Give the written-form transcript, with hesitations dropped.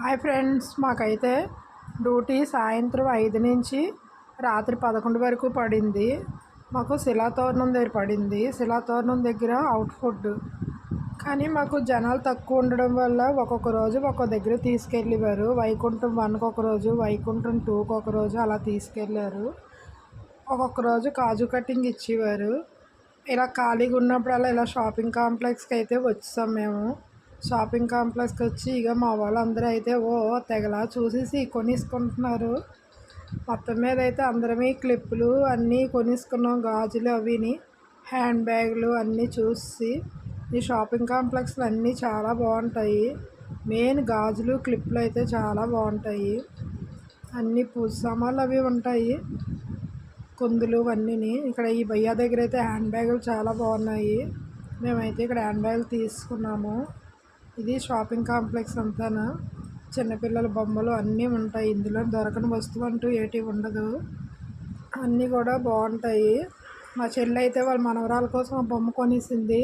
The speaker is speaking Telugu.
హాయ్ ఫ్రెండ్స్, మాకైతే డ్యూటీ సాయంత్రం 5 నుంచి రాత్రి 11 వరకు పడింది. మాకు శిలాతోరణం దగ్గర పడింది. శిలాతోరణం దగ్గర అవుట్ ఫుడ్, కానీ మాకు జనాలు తక్కువ ఉండడం వల్ల ఒక్కొక్క రోజు ఒక్కొక్క దగ్గర తీసుకెళ్ళేవారు. వైకుంఠం 1కి ఒక రోజు, వైకుంఠం 2కి ఒక రోజు అలా తీసుకెళ్ళారు. ఒక్కొక్క రోజు కాజు కటింగ్ ఇచ్చేవారు. ఇలా ఖాళీగా ఉన్నప్పుడల్లా ఇలా షాపింగ్ కాంప్లెక్స్కి అయితే వచ్చాం మేము. షాపింగ్ కాంప్లెక్స్కి వచ్చి ఇక మా వాళ్ళందరూ అయితే తెగలా చూసేసి కొనేసుకుంటున్నారు. మొత్తం మీద అయితే అందరమీ క్లిప్పులు అన్నీ కొనేసుకున్నాం, గాజులు అవిని, హ్యాండ్ బ్యాగులు అన్నీ చూసి. ఈ షాపింగ్ కాంప్లెక్స్లు అన్నీ చాలా బాగుంటాయి. మెయిన్ గాజులు క్లిప్పులు అయితే చాలా బాగుంటాయి. అన్నీ పూజ సామాన్లు అవి ఉంటాయి, కుందులు అన్నీ. ఇక్కడ ఈ భయ్యా దగ్గర అయితే హ్యాండ్ బ్యాగులు చాలా బాగున్నాయి. మేమైతే ఇక్కడ హ్యాండ్ బ్యాగులు తీసుకున్నాము. ఇది షాపింగ్ కాంప్లెక్స్ అంతానా చిన్నపిల్లల బొమ్మలు అన్నీ ఉంటాయి. ఇందులో దొరకని వస్తువు అంటూ ఏటి ఉండదు, అన్నీ కూడా బాగుంటాయి. మా చెల్లి అయితే వాళ్ళ మనవరాల కోసం ఆ బొమ్మ కొనేసింది.